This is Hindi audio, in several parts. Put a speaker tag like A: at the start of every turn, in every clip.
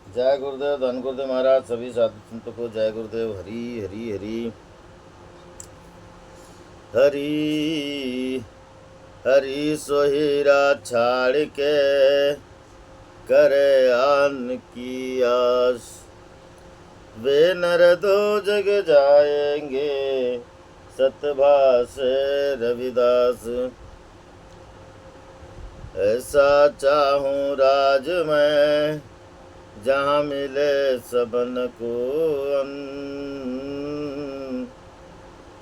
A: जय गुरुदेव, धन गुरुदेव महाराज, सभी साधु संतों को जय गुरुदेव। हरी हरी हरी हरी हरी। सोहीरा छाड़ के करे आन की आस, वे नर दो जग जाएंगे सतभास रविदास। ऐसा चाहूँ राज मैं जहाँ मिले सबन को अन्न,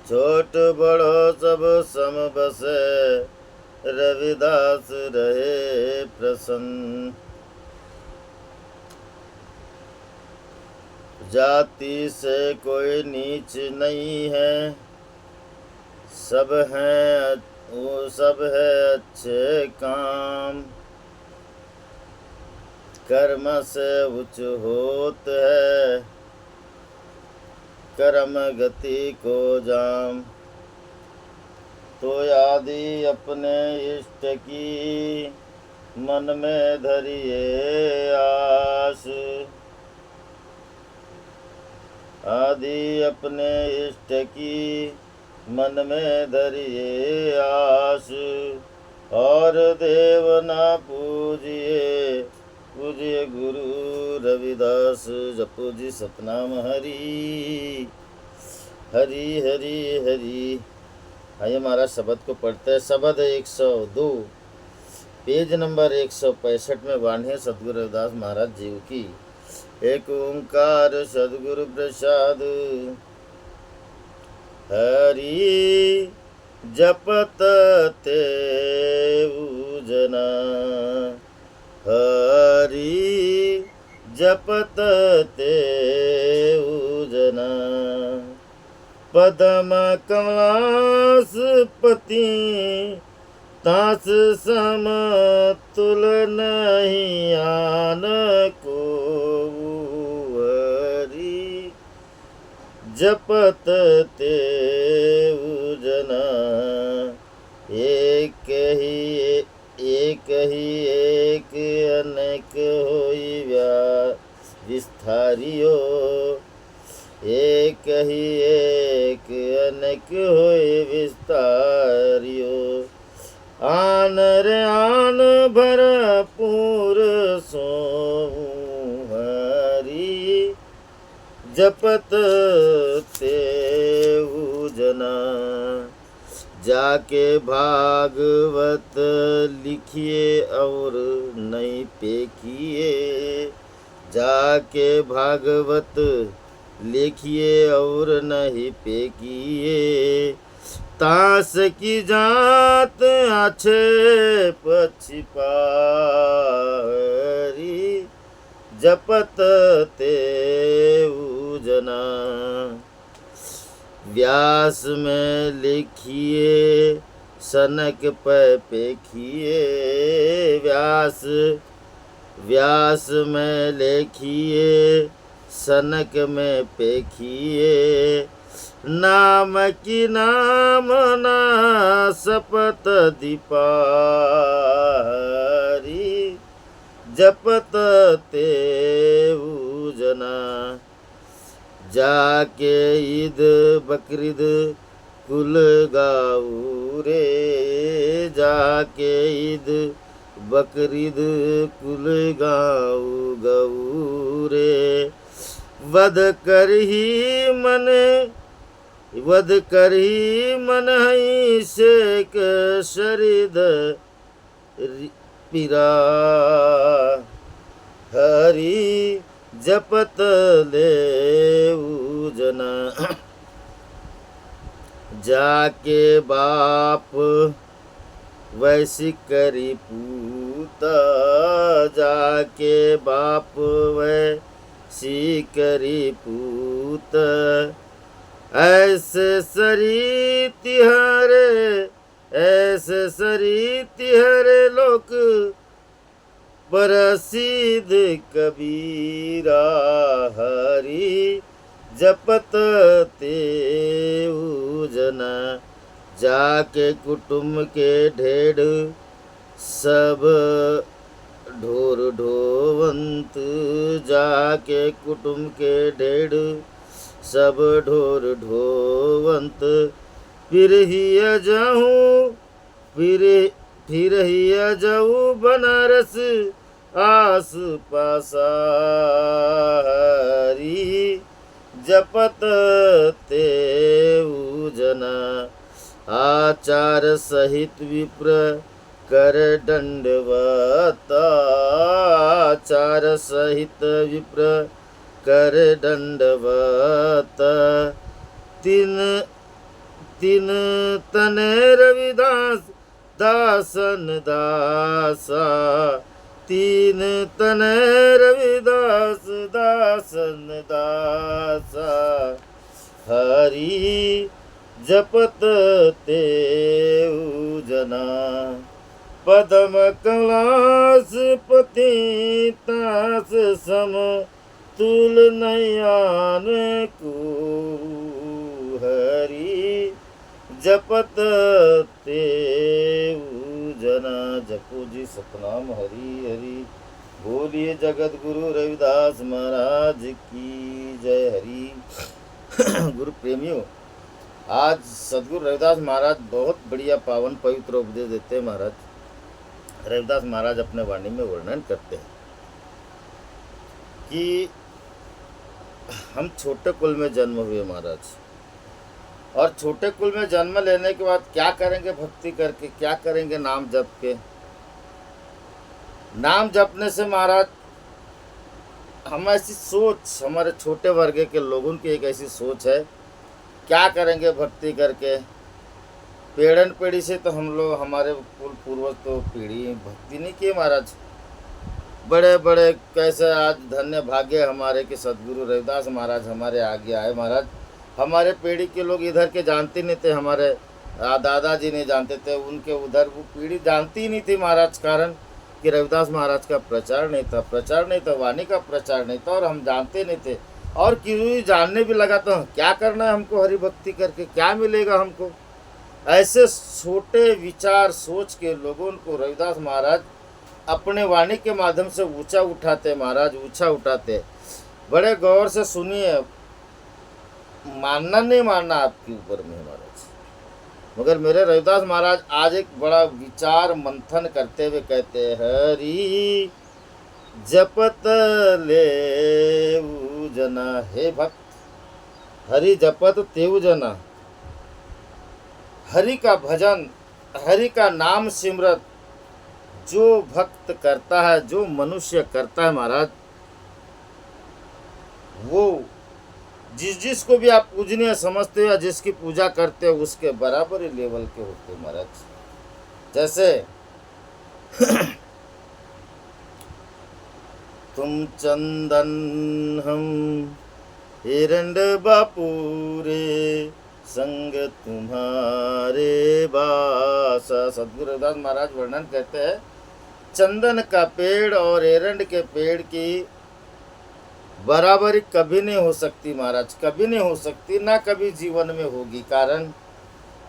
A: छोट बड़ो सब सम बसे रविदास रहे प्रसन्न। जाति से कोई नीच नहीं है, सब हैं वो सब है अच्छे काम। कर्म से उच्च होत है कर्म गति को जाम। तो आदि अपने इष्ट की मन में धरिए आस, आदि अपने इष्ट की मन में धरिए आस। और देव ना पूजिए पूजिए गुरु रविदास। जपो जी सतनाम हरि हरि हरि हरि। आइए महाराज शब्द को पढ़ते हैं। शब्द 102 पेज नंबर 165 में वाणी है सदगुरु रविदास महाराज जी की। एक ओंकार सदगुरु प्रसाद, हरि जपत ते जना, हरि जपत ते जना। पदम कमलासपति तास समतुल नहीं आन को, हरि जपत ते जना। एक ही एक अनेक होई विस्तारियो, एक ही एक अनेक होई विस्तारियो। आन रे आन भरपूर सो, हरि जपत ते जना। जाके भागवत लिखिए और नहीं पेखिए, जाके भागवत लिखिए और नहीं पेखिए। तास की जात अच्छे पछिपा, हरि जपत ते जना। व्यास में लिखिए सनक पे पेखिए, व्यास व्यास में लिखिए सनक में पेखिए। नाम की नाम ना सपत दीपा, हरि जपत ते जना। जाके ईद बकरीद कुल गाऊ रे, जाके ईद बकरीद कुल गाऊ गऊ रे। वध कर ही मन हई शेक शरीद पीरा, हरि जपत ले जना। जाके बाप वैसी करी पूत, जाके बाप वैसी करी पूत। ऐसे सरी तिहरे लोक प्रसिद्ध कबीरा, हरि जपत ते जना। जाके कुटुंब के ढेड़ सब ढोर ढोवंत जाके कुटुम के ढेड़ सब ढोर ढोवंत फिर ही जाऊँ फिर ही जाऊँ बनारस आस पासा हरी जपत तेऊ जना आचार सहित विप्र कर दंडवत आचार सहित विप्र कर दंडवत तीन तीन तने रविदास दासन दासा तीन तने रविदास दासन दासा हरि जपत तेऊ जना पदम कलास पतितास सम तुल नयान को हरि जपत तेऊ जना जपो जी सतनाम हरि हरि बोलिए जगत गुरु रविदास महाराज की जय हरि। गुरु प्रेमियों, आज सदगुरु रविदास महाराज बहुत बढ़िया पावन पवित्र उपदेश देते हैं। महाराज रविदास महाराज अपने वाणी में वर्णन करते हैं कि हम छोटे कुल में जन्म हुए महाराज, और छोटे कुल में जन्म लेने के बाद क्या करेंगे भक्ति करके, क्या करेंगे नाम जप के। नाम जपने से महाराज हम ऐसी सोच, हमारे छोटे वर्ग के लोगों की एक ऐसी सोच है, क्या करेंगे भक्ति करके। पेड़न पीढ़ी से तो हम लोग, हमारे पूर्वज तो पीढ़ी भक्ति नहीं किए महाराज। बड़े बड़े कैसे आज धन्य भाग्य हमारे कि सदगुरु रविदास महाराज हमारे आगे आए महाराज। हमारे पीढ़ी के लोग इधर के जानते नहीं थे, हमारे दादाजी नहीं जानते थे, उनके उधर वो पीढ़ी जानती ही नहीं थी महाराज। कारण कि रविदास महाराज का प्रचार नहीं था, वाणी का प्रचार नहीं था, और हम जानते नहीं थे। और क्यों जानने भी लगा तो क्या करना है हमको हरि भक्ति करके, क्या मिलेगा हमको। ऐसे छोटे विचार सोच के लोगों को रविदास महाराज अपने वाणी के माध्यम से ऊंचा उठाते महाराज, ऊंचा उठाते। बड़े गौर से सुनिए, मानना नहीं मानना आपके ऊपर में महाराज, मगर मेरे रविदास महाराज आज एक बड़ा विचार मंथन करते हुए कहते हैं, हरि जपत ले जना, हे भक्त हरि जपत तेऊ जना। हरि का भजन, हरि का नाम सिमरत जो भक्त करता है, जो मनुष्य करता है महाराज, वो जिसको भी आप पूजनीय समझते हो या जिसकी पूजा करते हो उसके बराबर ही लेवल के होते हो महाराज। जैसे तुम चंदन हम हिरंड बापूरे संग तुम्हारे बासा। सदगुरु रविदास महाराज वर्णन करते हैं, चंदन का पेड़ और एरंड के पेड़ की बराबरी कभी नहीं हो सकती महाराज, कभी नहीं हो सकती, ना कभी जीवन में होगी। कारण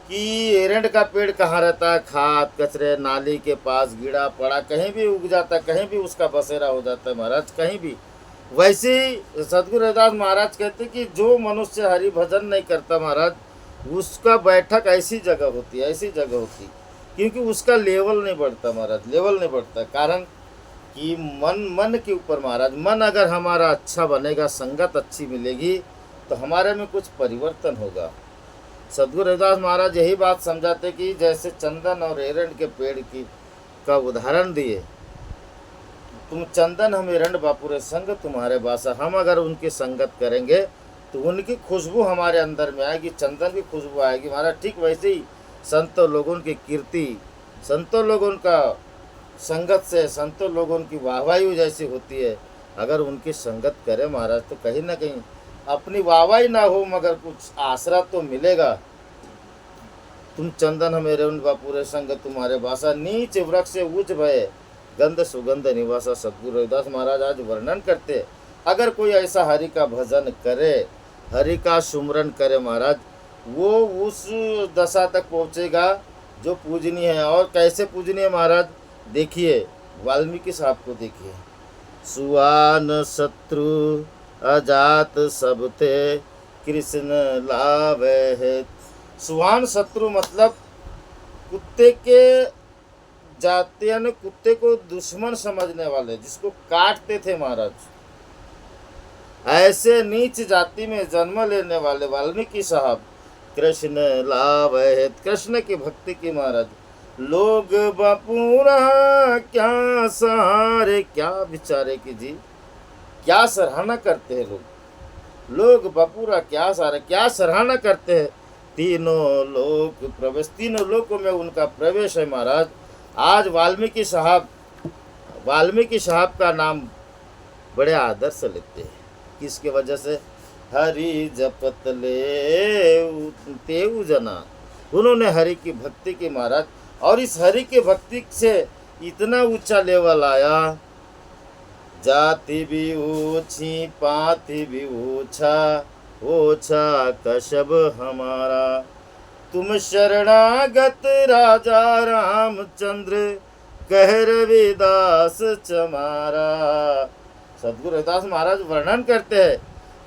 A: कि एरंड का पेड़ कहाँ रहता है, खाद कचरे नाली के पास गिरा पड़ा, कहीं भी उग जाता है, कहीं भी उसका बसेरा हो जाता है महाराज, कहीं भी। वैसे ही सदगुरु रविदास महाराज कहते कि जो मनुष्य हरि भजन नहीं करता महाराज, उसका बैठक ऐसी जगह होती है, ऐसी जगह होती, क्योंकि उसका लेवल नहीं बढ़ता महाराज, लेवल नहीं बढ़ता। कारण कि मन के ऊपर महाराज, मन अगर हमारा अच्छा बनेगा, संगत अच्छी मिलेगी, तो हमारे में कुछ परिवर्तन होगा। सदगुरु रविदास महाराज यही बात समझाते कि जैसे चंदन और एरंड के पेड़ की का उदाहरण दिए, तुम चंदन हम एरंड बापुरे संग तुम्हारे बासा। हम अगर उनकी संगत करेंगे तो उनकी खुशबू हमारे अंदर में आएगी, चंदन की खुशबू आएगी महाराज। ठीक वैसे ही संतों लोगों की कीर्ति, संतों लोगों का संगत से संतों लोगों की वाहवाही जैसी होती है। अगर उनकी संगत करें महाराज तो कहीं ना कहीं अपनी वाहवाही ना हो मगर कुछ आसरा तो मिलेगा। तुम चंदन मेरे उन बापूरे संग तुम्हारे बासा, नीच वृक्ष उच्च भय गंध सुगंध निवासा। सदगुरु रविदास महाराज आज वर्णन करते, अगर कोई ऐसा हरि का भजन करे, हरि का सुमरन करे महाराज, वो उस दशा तक पहुँचेगा जो पूजनीय है। और कैसे पूजनीय महाराज, देखिए वाल्मीकि साहब को देखिए, सुआन शत्रु अजात सब थे, कृष्ण लावे है। सुहान शत्रु मतलब कुत्ते के जाते, यानी कुत्ते को दुश्मन समझने वाले, जिसको काटते थे महाराज, ऐसे नीच जाति में जन्म लेने वाले वाल्मीकि साहब कृष्ण लाभ है, कृष्ण की भक्ति की महाराज। लोग बापूरा क्या सहारे, क्या विचारे की जी, क्या सराहना करते हैं लोग बापूरा क्या सहारे, क्या सराहना करते हैं। तीनों लोक प्रवेश, तीनों लोकों में उनका प्रवेश है महाराज। आज वाल्मीकि साहब का नाम बड़े आदर से लेते हैं, किसके वजह से? हरि जपत ले तेऊ जना, उन्होंने हरि की भक्ति की महाराज, और इस हरि की भक्ति से इतना ऊंचा लेवल आया, जाति भी ऊंची पाति भी ऊंचा, ओछा कशब हमारा, तुम शरणागत राजा रामचंद्र, कह रविदास चमारा। सदगुरु रविदास महाराज वर्णन करते हैं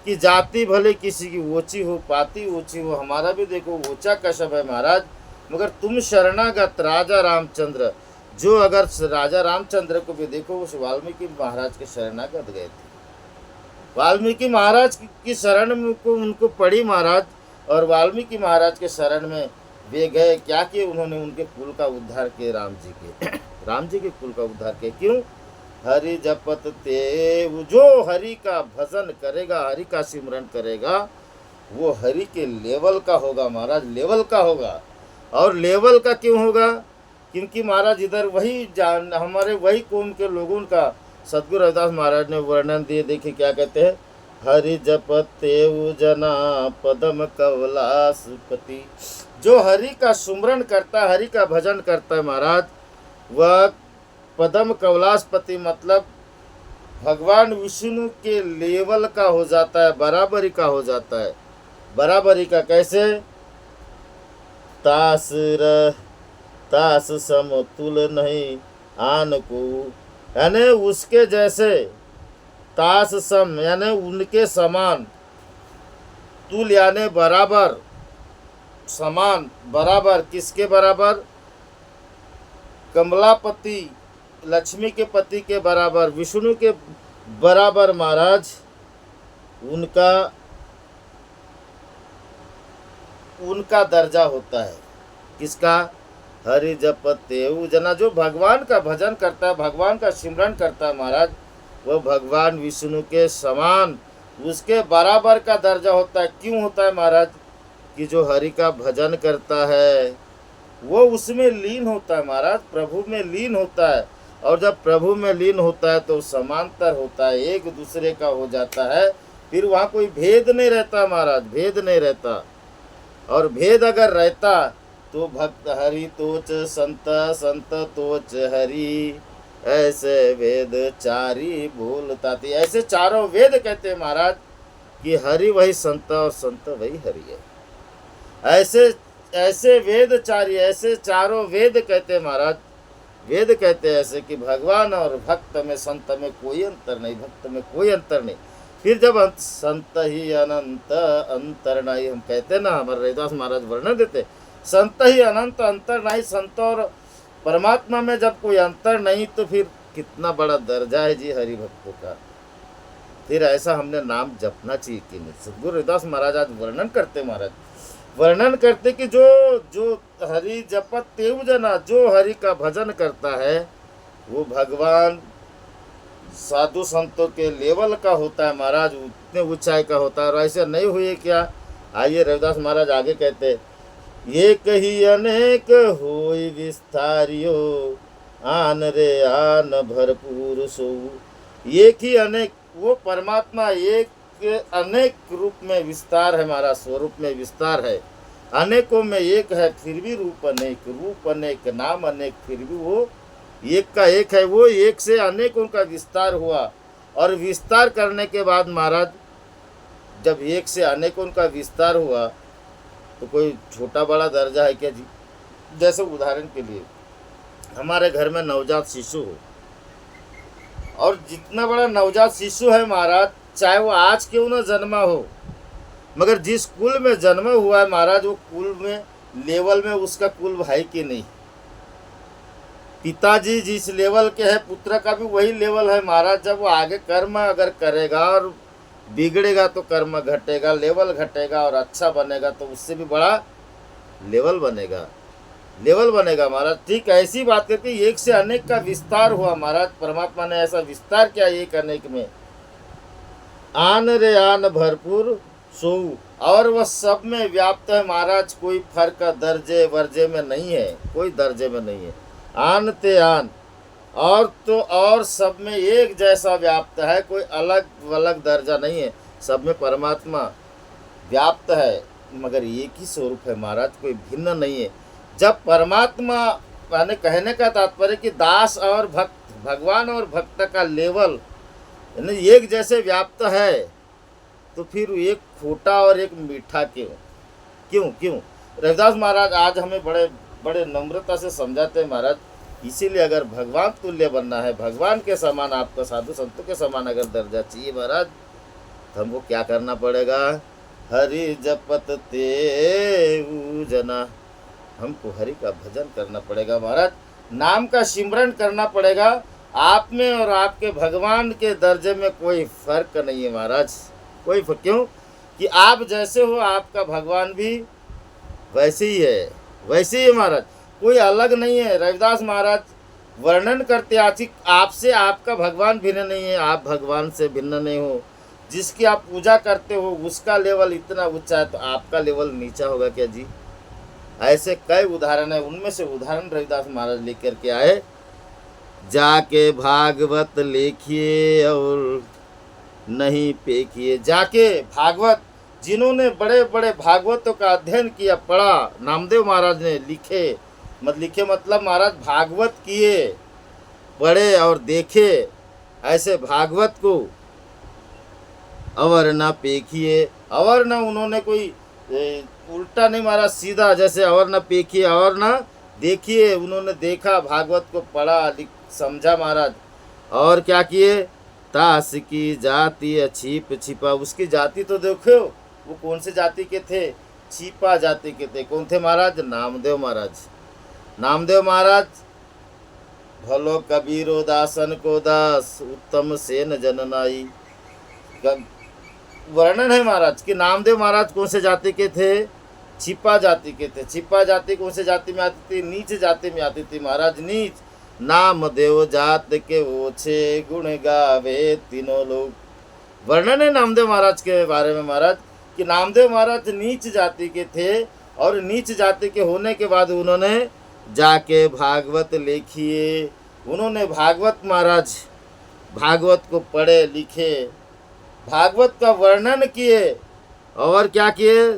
A: कि जाति भले किसी की ऊंची हो, पाती ऊंची हो, हमारा भी देखो ऊंचा कशब है महाराज, मगर तुम शरणागत राजा रामचंद्र, जो अगर राजा रामचंद्र को भी देखो, उस वाल्मीकि महाराज के शरणागत गए थे, वाल्मीकि महाराज की शरण में उनको पड़ी महाराज, और वाल्मीकि महाराज के शरण में वे गए। क्या किए उन्होंने? उनके कुल का उद्धार किए, राम जी के कुल का उद्धार किए। क्यों? हरि जपत ते, जो हरि का भजन करेगा, हरि का सिमरन करेगा, वो हरि के लेवल का होगा महाराज, लेवल का होगा। और लेवल का क्यों होगा? क्योंकि महाराज इधर वही हमारे वही कौम के लोगों का सदगुरु रविदास महाराज ने वर्णन दिए। देखिए क्या कहते हैं, हरि जपते जना पदम कवलासपति, जो हरि का सुमरन करता है, हरि का भजन करता है महाराज, वह पदम कवलासपति मतलब भगवान विष्णु के लेवल का हो जाता है, बराबरी का हो जाता है। बराबरी का कैसे? तास समतुल नहीं आन को, यानी उसके जैसे, तास सम यानी उनके समान, तुल यानी बराबर, समान बराबर, किसके बराबर? कमलापति लक्ष्मी के पति के बराबर, विष्णु के बराबर महाराज उनका दर्जा होता है। किसका? हरि जपते जना, जो भगवान का भजन करता है, भगवान का सिमरन करता है महाराज, वह भगवान विष्णु के समान, उसके बराबर का दर्जा होता है। क्यों होता है महाराज? कि जो हरि का भजन करता है वो उसमें लीन होता है महाराज, प्रभु में लीन होता है। और जब प्रभु में लीन होता है तो समांतर होता है, एक दूसरे का हो जाता है, फिर वहाँ कोई भेद नहीं रहता महाराज, भेद नहीं रहता। और भेद अगर रहता तो भक्त हरि तोच संत, संत तोच हरि, ऐसे वेद चारी बोलता थी। ऐसे चारों वेद कहते हैं महाराज कि हरि वही संत और संत वही हरि है। ऐसे वेद चारी, ऐसे चारों वेद कहते हैं महाराज, वेद कहते हैं ऐसे कि भगवान और भक्त में, संत में कोई अंतर नहीं, भक्त में कोई अंतर नहीं। फिर जब संत ही अनंत अंतर नहीं, हम कहते ना, हमारे रविदास महाराज वर्णन देते, संत ही अनंत अंतर नहीं, संत और परमात्मा में जब कोई अंतर नहीं, तो फिर कितना बड़ा दर्जा है जी हरि भक्तों का। फिर ऐसा हमने नाम जपना चाहिए कि नहीं। सदगुरु रविदास महाराज आज वर्णन करते, महाराज वर्णन करते कि जो हरि जपत तेऊ जना, जो हरि का भजन करता है वो भगवान साधु संतों के लेवल का होता है महाराज, उतने ऊंचाई का होता है। और ऐसे नहीं हुए क्या? आइए रविदास महाराज आगे कहते, एक ही अनेक होई विस्तारियो, आन रे आन भरपूर सो। एक ही अनेक, वो परमात्मा एक अनेक रूप में विस्तार है, हमारा स्वरूप में विस्तार है, अनेकों में एक है, फिर भी रूप अनेक, नाम अनेक, फिर भी वो एक का एक है। वो एक से अनेकों का विस्तार हुआ, और विस्तार करने के बाद महाराज जब एक से अनेकों का विस्तार हुआ तो कोई छोटा बड़ा दर्जा है क्या जी? जैसे उदाहरण के लिए हमारे घर में नवजात शिशु हो, और जितना बड़ा नवजात शिशु है महाराज, चाहे वो आज क्यों न जन्मा हो, मगर जिस कुल में जन्मा हुआ है महाराज, वो कुल में लेवल में उसका कुल है कि नहीं। पिताजी जिस लेवल के है, पुत्र का भी वही लेवल है महाराज। जब वो आगे कर्म अगर करेगा और बिगड़ेगा तो कर्म घटेगा, लेवल घटेगा, और अच्छा बनेगा तो उससे भी बड़ा लेवल बनेगा, लेवल बनेगा महाराज। ठीक ऐसी बात करके एक से अनेक का विस्तार हुआ महाराज। परमात्मा ने ऐसा विस्तार किया एक अनेक में। आन रे आन भरपूर सोऊ, और वह सब में व्याप्त है महाराज। कोई फर्क दर्जे वर्जे में नहीं है, कोई दर्जे में नहीं है। आन ते आन, और तो और सब में एक जैसा व्याप्त है, कोई अलग अलग दर्जा नहीं है। सब में परमात्मा व्याप्त है, मगर एक ही स्वरूप है महाराज, कोई भिन्न नहीं है। जब परमात्मा यानी कहने का तात्पर्य कि दास और भक्त, भगवान और भक्त का लेवल यानी एक जैसे व्याप्त है, तो फिर एक खोटा और एक मीठा क्यों क्यों क्यों? रविदास महाराज आज हमें बड़े बड़े नम्रता से समझाते हैं महाराज। इसीलिए अगर भगवान तुल्य बनना है, भगवान के समान आपका, साधु संतों के समान अगर दर्जा चाहिए महाराज, तो हमको क्या करना पड़ेगा? हरि जपत ते जना, हमको हरि का भजन करना पड़ेगा महाराज। नाम का सिमरन करना पड़ेगा। आप में और आपके भगवान के दर्जे में कोई फर्क नहीं है महाराज, कोई फर्क। क्यों कि आप जैसे हो, आपका भगवान भी वैसे ही है, वैसे ही है महाराज, कोई अलग नहीं है। रविदास महाराज वर्णन करते आपसे आपका भगवान भिन्न नहीं है, आप भगवान से भिन्न नहीं हो। जिसकी आप पूजा करते हो उसका लेवल इतना ऊंचा है, तो आपका लेवल नीचा होगा क्या जी? ऐसे कई उदाहरण है, उनमें से उदाहरण रविदास महाराज लेकर के आए। जाके भागवत लिखिए और नहीं पेखिए। जाके भागवत, जिन्होंने बड़े बड़े भागवतों का अध्ययन किया, पढ़ा, नामदेव महाराज ने लिखे मतलब महाराज भागवत किए, पढ़े और देखे, ऐसे भागवत को अवर ना पेखिए। अवर ना उन्होंने कोई उल्टा नहीं मारा, सीधा, जैसे अवर ना पेखिए अवर ना देखिए। उन्होंने देखा, भागवत को पढ़ा, समझा महाराज, और क्या किए? तास की जाति छिप छिपा, उसकी जाति तो देखो, वो कौन से जाति के थे? छिपा जाति के थे। कौन थे महाराज? नामदेव महाराज। नामदेव महाराज भलो कबीरो दासन को दास, उत्तम सेन जननाई। वर्णन है महाराज कि नामदेव महाराज कौन से जाति के थे? छिपा जाति के थे। छिपा जाति कौन से जाति में आती थी? नीच जाति में आती थी महाराज, नीच। नामदेव जात के ओछे गुण गावे तीनों लोग। वर्णन है नामदेव महाराज के बारे में महाराज कि नामदेव महाराज नीच जाति के थे, और नीच जाति के होने के बाद उन्होंने जाके भागवत लिखिए। उन्होंने भागवत महाराज भागवत को पढ़े लिखे, भागवत का वर्णन किए, और क्या किए?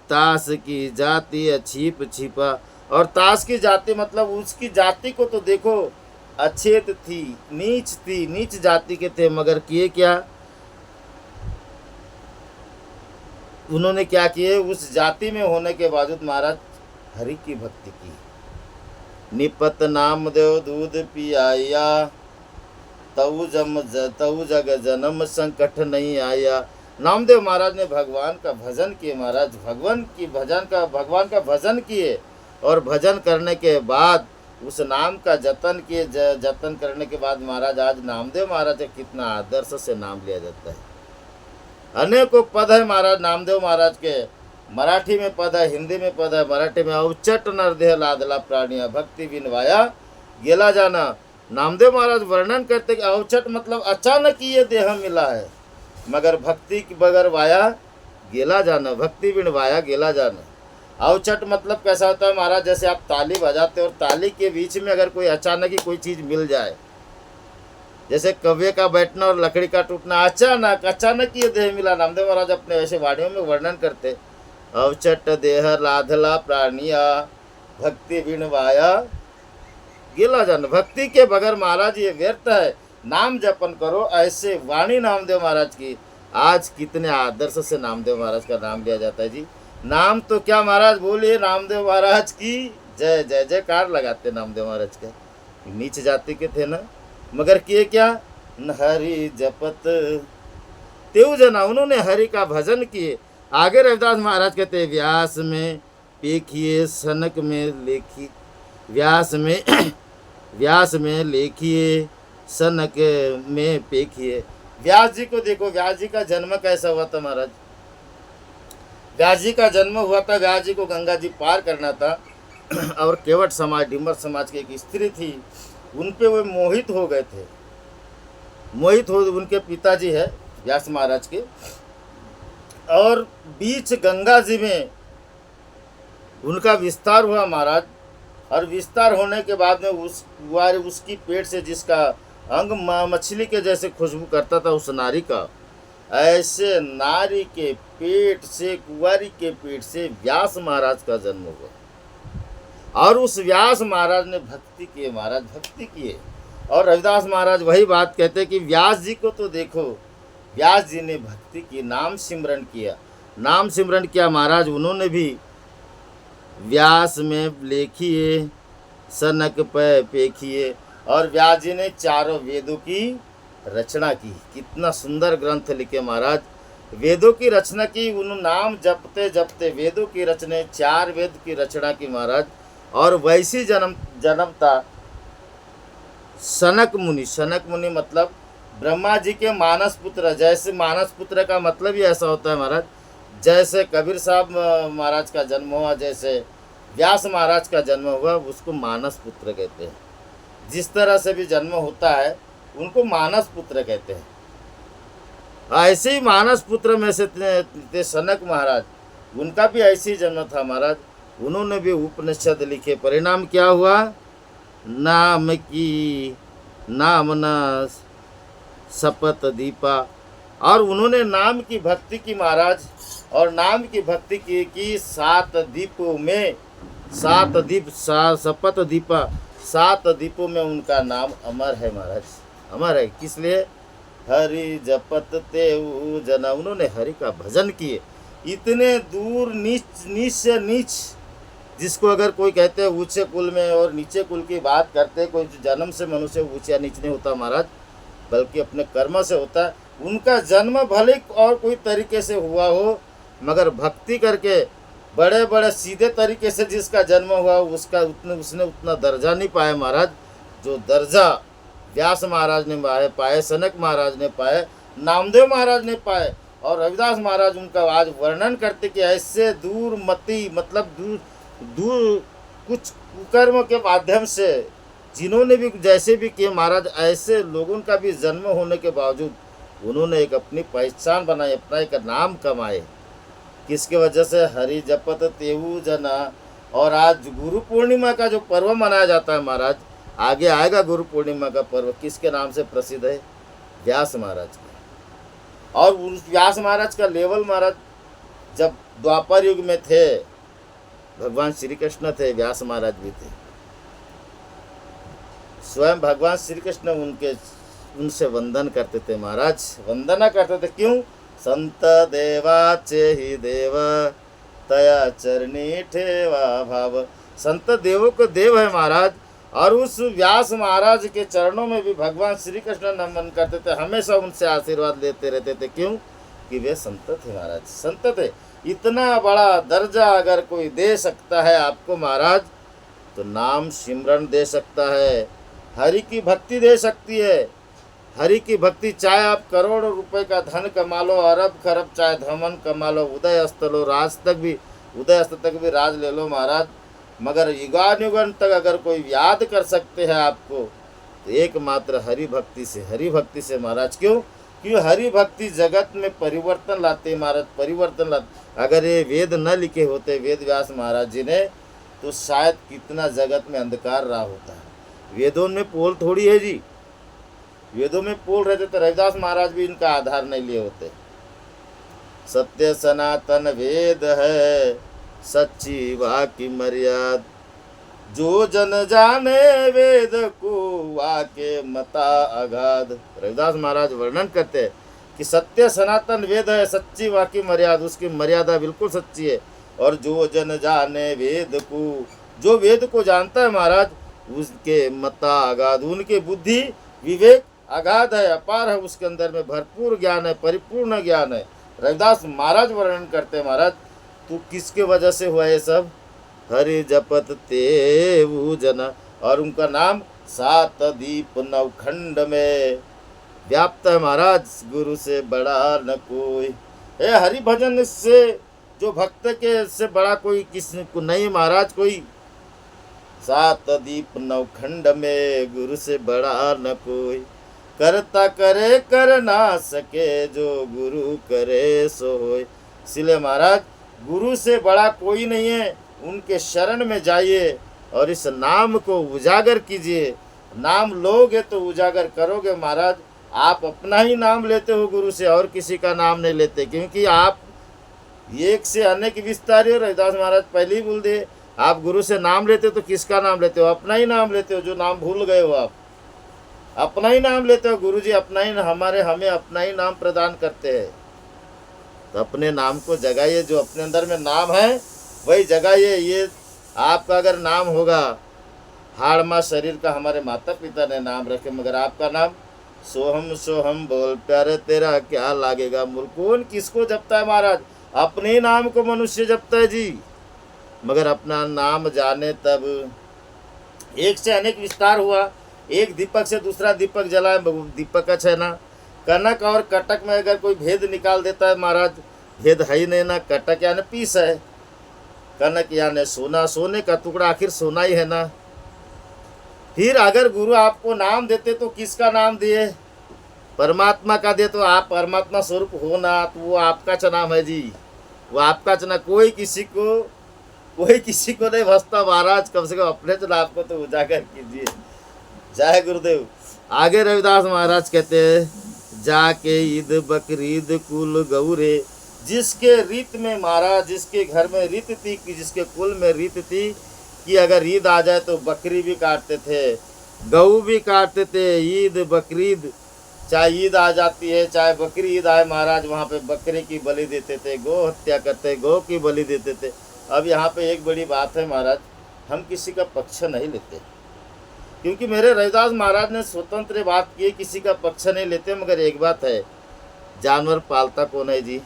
A: तास की जाति छिप छिपा, और तास की जाति मतलब उसकी जाति को तो देखो, अछेत थी, नीच जाति के थे, मगर किए क्या? उन्होंने क्या किए? उस जाति में होने के बावजूद महाराज हरि की भक्ति की। निपत नामदेव दूध पियाया, तऊ जग जन्म संकट नहीं आया। नामदेव महाराज ने भगवान का भजन किए महाराज, भगवान का भजन किए, और भजन करने के बाद उस नाम का जतन किए। जतन करने के बाद महाराज आज नामदेव महाराज का कितना आदर्श से नाम लिया जाता है। अनेकों पद है महाराज नामदेव महाराज के। मराठी में पद है, हिंदी में पद है। मराठी में अवचट नरदेह लादला प्राणिया, भक्ति विनवाया गेला जाना। नामदेव महाराज वर्णन करते कि अवचट मतलब अचानक ही ये देह मिला है, मगर भक्ति की बगैर वाया गेला जाना, भक्ति बिन वाया गेला जाना। अवचट मतलब कैसा होता है महाराज? जैसे आप ताली बजाते हो और ताली के बीच में अगर कोई अचानक ही कोई चीज़ मिल जाए, जैसे कव्वे का बैठना और लकड़ी का टूटना, अचानक ये देह मिला। नामदेव महाराज अपने ऐसे वाणियों में वर्णन करते, अवचट देह लाधला प्राणिया, भक्ति बिन वाया गेला जाना। भक्ति के बगैर महाराज ये व्यर्थ है, नाम जपन करो। ऐसे वाणी नामदेव महाराज की। आज कितने आदर्श से नामदेव महाराज का नाम लिया जाता है जी। नाम तो क्या महाराज, बोलिए नामदेव महाराज की जय जय जयकार लगाते नामदेव महाराज का। नीच जाति के थे ना, मगर किए क्या, न हरि जपत तेऊ जना, उन्होंने हरि का भजन किए। आगे रविदास महाराज कहते हैं, व्यास में पेखिए सनक में लेखी, व्यास में व्यास में लेखिए सनक में पेखिए। व्यास जी को देखो, व्यास जी का जन्म कैसा हुआ था महाराज। व्यास जी का जन्म हुआ था, व्यास जी को गंगा जी पार करना था और केवट समाज, डिम्बर समाज की एक स्त्री थी, उन पे वो मोहित हो गए थे। मोहित हो, उनके पिताजी है व्यास महाराज के, और बीच गंगा जी में उनका विस्तार हुआ महाराज। और विस्तार होने के बाद में उसकी पेट से जिसका अंग मछली के जैसे खुशबू करता था, उस नारी का, ऐसे नारी के पेट से, कुंवारी के पेट से व्यास महाराज का जन्म हुआ। और उस व्यास महाराज ने भक्ति किए, महाराज भक्ति किए। और रविदास महाराज वही बात कहते कि व्यास जी को तो देखो, व्यास जी ने भक्ति की, नाम सिमरन किया, नाम सिमरन किया महाराज। उन्होंने भी व्यास में लेखिए सनक पे पेखिए, और व्यास जी ने चारों वेदों की रचना की। कितना सुंदर ग्रंथ लिखे महाराज, वेदों की रचना की। उन नाम जपते जपते वेदों की रचना, 4 वेद की रचना की महाराज। और वैसी जन्मता सनक मुनि। सनक मुनि मतलब ब्रह्मा जी के मानस पुत्र। जैसे मानस पुत्र का मतलब ही ऐसा होता है महाराज, जैसे कबीर साहब महाराज का जन्म हुआ, जैसे व्यास महाराज का जन्म हुआ, उसको मानस पुत्र कहते हैं। जिस तरह से भी जन्म होता है उनको मानस पुत्र कहते हैं। ऐसे ही मानस पुत्र में से थे सनक महाराज, उनका भी ऐसे ही जन्म था महाराज। उन्होंने भी उपनिषद लिखे। परिणाम क्या हुआ, नाम की नाम न शपथ दीपा। और उन्होंने नाम की भक्ति की महाराज, और नाम की भक्ति की कि 7 दीपों में, 7 दीप, शपथ दीपा, 7 दीपों में उनका नाम अमर है महाराज, अमर है। किस लिए, हरि जपत तेऊ जना, उन्होंने हरि का भजन किए। इतने दूर नीच जिसको अगर कोई कहते हैं ऊंचे कुल में और नीचे कुल की बात करते, कोई जन्म से मनुष्य ऊंचा नीच नहीं होता महाराज, बल्कि अपने कर्म से होता है। उनका जन्म भले और कोई तरीके से हुआ हो, मगर भक्ति करके बड़े बड़े सीधे तरीके से जिसका जन्म हुआ, उसने उतना दर्जा नहीं पाया महाराज, जो दर्जा व्यास महाराज ने पाए, सनक महाराज ने पाए, नामदेव महाराज ने पाए। और रविदास महाराज उनका आज वर्णन करते कि ऐसे दूर मती, मतलब दूर कुछ कुकर्म के माध्यम से जिन्होंने भी जैसे भी किए महाराज, ऐसे लोगों का भी जन्म होने के बावजूद उन्होंने एक अपनी पहचान बनाई, अपना एक नाम कमाए। किसके वजह से, हरि जपत तेऊ जना। और आज गुरु पूर्णिमा का जो पर्व मनाया जाता है महाराज, आगे आएगा गुरु पूर्णिमा का पर्व, किसके नाम से प्रसिद्ध है, व्यास महाराज का। और उस व्यास महाराज का लेवल महाराज, जब द्वापर युग में थे, भगवान श्री कृष्ण थे, व्यास महाराज भी थे। स्वयं भगवान श्री कृष्ण उनसे वंदन करते थे महाराज, वंदना करते थे। क्यों, संत देवाचे ही देव तया चरणी ठेवा भाव। संत देवों को देव है महाराज। और उस व्यास महाराज के चरणों में भी भगवान श्री कृष्ण नमन करते थे, हमेशा उनसे आशीर्वाद लेते रहते थे। क्यों, कि वे संत थे महाराज, संत थे। इतना बड़ा दर्जा अगर कोई दे सकता है आपको महाराज, तो नाम सिमरन दे सकता है, हरि की भक्ति दे सकती है। हरि की भक्ति, चाहे आप करोड़ों रुपए का धन कमा लो, अरब खरब चाहे धमन कमा लो, उदय अस्त लो, उदय अस्त तक भी राज ले लो महाराज, मगर युगान युगन तक अगर कोई याद कर सकते हैं आपको, तो एकमात्र हरि भक्ति से महाराज। क्यों, क्यों हरि भक्ति जगत में परिवर्तन लाते महाराज, परिवर्तन लाते। अगर ये वेद न लिखे होते वेद व्यास महाराज जी ने, तो शायद कितना जगत में अंधकार रहा होता है। वेदों में पोल थोड़ी है जी, वेदों में पोल रहते तो रविदास महाराज भी इनका आधार नहीं लिए होते। सत्य सनातन वेद है, सच्ची वाकी मर्याद, जो जन जाने वेद को वाके मता अगाध। रविदास महाराज वर्णन करते हैं कि सत्य सनातन वेद है, सच्ची वाकी मर्यादा, उसकी मर्यादा बिल्कुल सच्ची है। और जो जन जाने वेद को, जो वेद को जानता है महाराज, उसके मता अगाध, उनकी बुद्धि विवेक अगाध है, अपार है, उसके अंदर में भरपूर ज्ञान है, परिपूर्ण ज्ञान है। रविदास महाराज वर्णन करते हैं, महाराज तू किसके वजह से हुआ ये सब? हरि जपत तेऊ जना, और उनका नाम 7 दीप 9 खंड में व्याप्त है महाराज, गुरु से बड़ा न कोई। हे हरि भजन से जो भक्त के से बड़ा कोई किसी को नहीं महाराज, कोई 7 दीप 9 खंड में, गुरु से बड़ा न कोई। करता करे कर ना सके, जो गुरु करे सो होय। इसलिए महाराज गुरु से बड़ा कोई नहीं है, उनके शरण में जाइए और इस नाम को उजागर कीजिए। नाम लोगे तो उजागर करोगे महाराज। आप अपना ही नाम लेते हो गुरु से, और किसी का नाम नहीं लेते, क्योंकि आप एक से अनेक विस्तारी हो। रविदास महाराज पहले ही बोल दिए, आप गुरु से नाम लेते हो तो किसका नाम लेते हो? अपना ही नाम लेते हो, जो नाम भूल गए हो आप अपना ही नाम लेते हो। गुरु जी अपना ही हमें अपना ही नाम प्रदान करते हैं। तो अपने नाम को जगाइए, जो अपने अंदर में नाम है वही जगाइए। ये आपका अगर नाम होगा, हाड़ माँ शरीर का हमारे माता पिता ने नाम रखे, मगर आपका नाम सोहम सोहम बोल प्यारे तेरा क्या लागेगा मूल। कौन किसको जपता है महाराज? अपने ही नाम को मनुष्य जपता है जी, मगर अपना नाम जाने तब। एक से अनेक विस्तार हुआ, एक दीपक से दूसरा दीपक जलाए, दीपक अच्छा है ना। कनक और कटक में अगर कोई भेद निकाल देता है महाराज, भेद है ही नहीं ना। कटक यानी पीस है, कनक यानी सोना, सोने का टुकड़ा आखिर सोना ही है ना। फिर अगर गुरु आपको नाम देते तो किसका नाम दिए? परमात्मा का दे, तो आप परमात्मा स्वरूप हो ना, तो वो आपका च नाम है जी, वो आपका चना। कोई किसी को नहीं भसता महाराज। कम से कम अपने चनाव को तो उजागर कीजिए। जय गुरुदेव। आगे रविदास महाराज कहते हैं, जाके ईद बकरीद कुल गौरे। जिसके रीत में महाराज, जिसके घर में रीत थी, कि जिसके कुल में रीत थी कि अगर ईद आ जाए तो बकरी भी काटते थे, गऊ भी काटते थे। ईद बकरीद, चाहे ईद आ जाती है चाहे बकरी ईद आए महाराज, वहाँ पे बकरी की बलि देते थे, गौ हत्या करते, गौ की बलि देते थे। अब यहाँ पे एक बड़ी बात है महाराज, हम किसी का पक्ष नहीं लेते, क्योंकि मेरे रविदास महाराज ने स्वतंत्र बात की, किसी का पक्ष नहीं लेते। मगर एक बात है, जानवर पालता कौन है जी?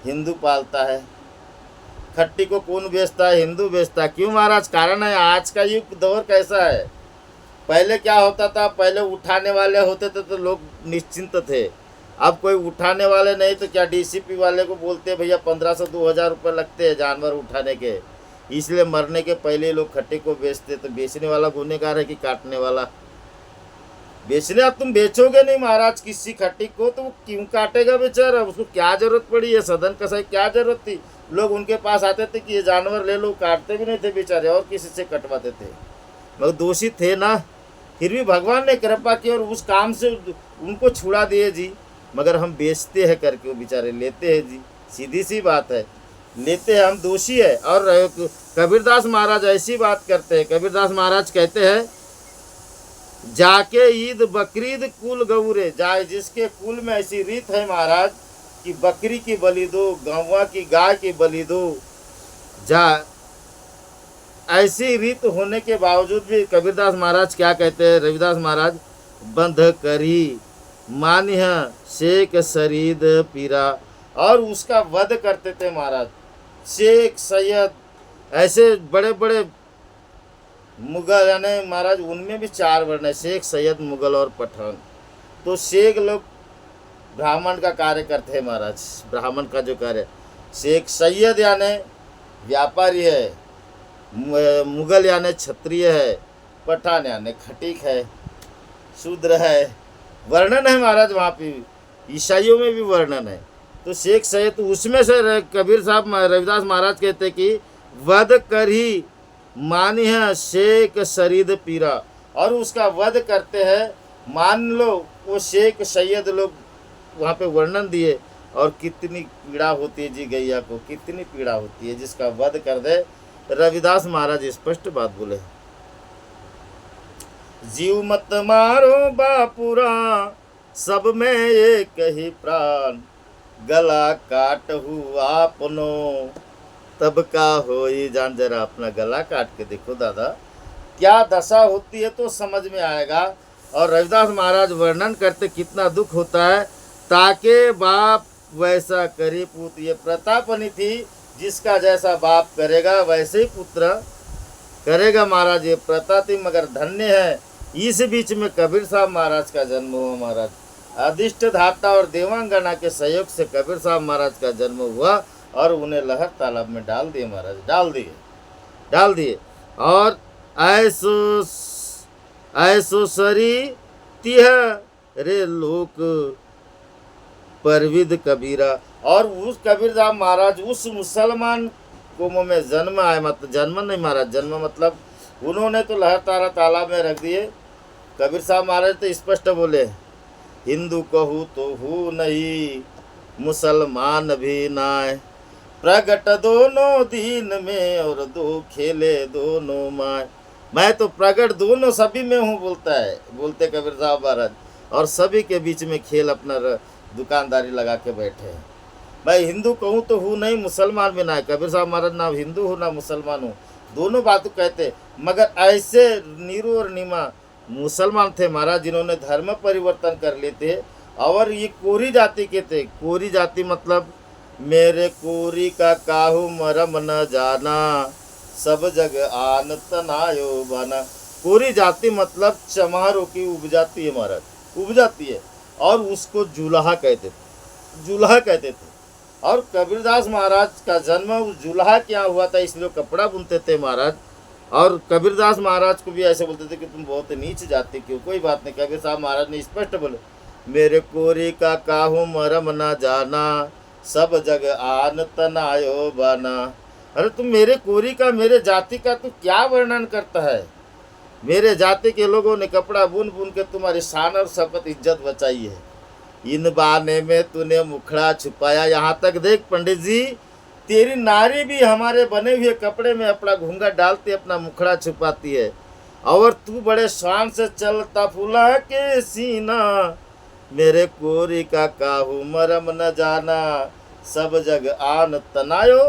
A: हिंदू पालता है। खट्टी को कौन बेचता है? हिंदू बेचता है। क्यों महाराज? कारण है, आज का युग दौर कैसा है। पहले क्या होता था? पहले उठाने वाले होते थे तो लोग निश्चिंत थे। अब कोई उठाने वाले नहीं तो क्या डीसीपी वाले को बोलते हैं भैया 1500-2000 रुपये लगते हैं जानवर उठाने के, इसलिए मरने के पहले लोग खट्टी को बेचते। तो बेचने वाला गुनहगार है कि काटने वाला? बेचने, अब तुम बेचोगे नहीं महाराज किसी खट्टी को, तो वो क्यों काटेगा बेचारा? उसको क्या जरूरत पड़ी है? सदन कसाई क्या जरूरत थी? लोग उनके पास आते थे कि ये जानवर ले लो, काटते भी नहीं थे बेचारे, और किसी से कटवाते थे। मगर दोषी थे ना, फिर भी भगवान ने कृपा की और उस काम से उनको छुड़ा दिए जी। मगर हम बेचते हैं करके वो बेचारे लेते हैं जी, सीधी सी बात है, लेते हैं, हम दोषी है। और कबीरदास महाराज ऐसी बात करते हैं। कबीरदास महाराज कहते हैं, जाके ईद बकरीद कुल गौरे। जाए जिसके कुल में ऐसी रीत है महाराज कि बकरी की बलि दो, गौवा की गाय की बलि दो, जा ऐसी रीत होने के बावजूद भी कबीरदास महाराज क्या कहते हैं? रविदास महाराज, बंध करी मान्य शेख शरीद पीरा, और उसका वध करते थे महाराज। शेख सैयद ऐसे बड़े बड़े मुगल यानी महाराज, उनमें भी 4 वर्ण है, शेख सैयद मुगल और पठान। तो शेख लोग ब्राह्मण का कार्य करते हैं महाराज, ब्राह्मण का जो कार्य। शेख सैयद यानी व्यापारी है, मुगल यानी क्षत्रिय है, पठान यानी खटीक है, शूद्र है। वर्णन है महाराज वहाँ पे, ईसाइयों में भी वर्णन है। तो शेख सैयद, तो उसमें से कबीर साहब रविदास महाराज कहते कि वध कर ही मानिह शेख शरीद पीरा, और उसका वध करते हैं। मान लो वो शेख सैयद लोग वहाँ पे वर्णन दिए, और कितनी पीड़ा होती है जी गैया को, कितनी पीड़ा होती है जिसका वध कर दे। रविदास महाराज स्पष्ट बात बोले, जीव मत मारो बापुरा, सब में एक ही प्राण, गला काट हुआ आपनो, तब का होई जान। जरा अपना गला काट के देखो दादा, क्या दशा होती है तो समझ में आएगा। और रविदास महाराज वर्णन करते कितना दुख होता है। ताके बाप वैसा करे पुत्र, ये प्रथा बनी थी, जिसका जैसा बाप करेगा वैसे ही पुत्र करेगा महाराज, ये प्रथा थी। मगर धन्य है इस बीच में कबीर साहब महाराज का जन्म हुआ महाराज। अधिष्ठ धाता और देवांगना के सहयोग से कबीर साहब महाराज का जन्म हुआ और उन्हें लहर तालाब में डाल दिए महाराज, डाल दिए। और ऐसो सरी तिह रे लोक परविद कबीरा। और उस कबीर साहब महाराज उस मुसलमान कौम में जन्म आए, मतलब जन्म नहीं महाराज, जन्म मतलब उन्होंने तो लहर तारा तालाब में रख दिए। कबीर साहब महाराज तो स्पष्ट बोले, हिंदू कहूँ तो हूँ नहीं, मुसलमान भी नाय, प्रगट दोनों दीन में और दो खेले दोनों माय। मैं तो प्रगट दोनों सभी में हूँ बोलते कबीर साहब महाराज, और सभी के बीच में खेल अपना दुकानदारी लगा के बैठे हैं। मैं हिंदू कहूँ तो हूँ नहीं, मुसलमान भी ना है। कबीर साहब महाराज ना हिंदू हूँ ना मुसलमान हूँ, दोनों बातों कहते। मगर ऐसे नीरू और नीमा मुसलमान थे महाराज, जिन्होंने धर्म परिवर्तन कर लिए थे। और ये कोरी जाति के थे। कोरी जाति मतलब मेरे कोरी का काहू मरम न जाना, सब जग आन तनायो बना। कोरी जाति मतलब चमारों की उपजाती है महाराज, उपजाती है। और उसको जुलाहा कहते थे। और कबीरदास महाराज का जन्म उस जुलाहा के यहाँ हुआ था, इसलिए कपड़ा बुनते थे महाराज। और कबीरदास महाराज को भी ऐसे बोलते थे कि तुम बहुत नीच जाति क्यों। कोई बात नहीं, कबीर साहब महाराज ने स्पष्ट बोले, मेरे कोरी का काहू मरम न जाना, सब जग आन तनायो बना। अरे तुम मेरे कोरी का, मेरे जाति का तू क्या वर्णन करता है। मेरे जाति के लोगों ने कपड़ा बुन बुन के तुम्हारी शान और शपथ इज्जत बचाई है। इन बाने में तूने मुखड़ा छुपाया। यहाँ तक देख पंडित जी, तेरी नारी भी हमारे बने हुए कपड़े में अपना घूंघट डालती, अपना मुखड़ा छुपाती है। और तू बड़े शान से चलता फूला के सीना, मेरे कोरी का काहू मरम न जाना, सब जग आन तनायो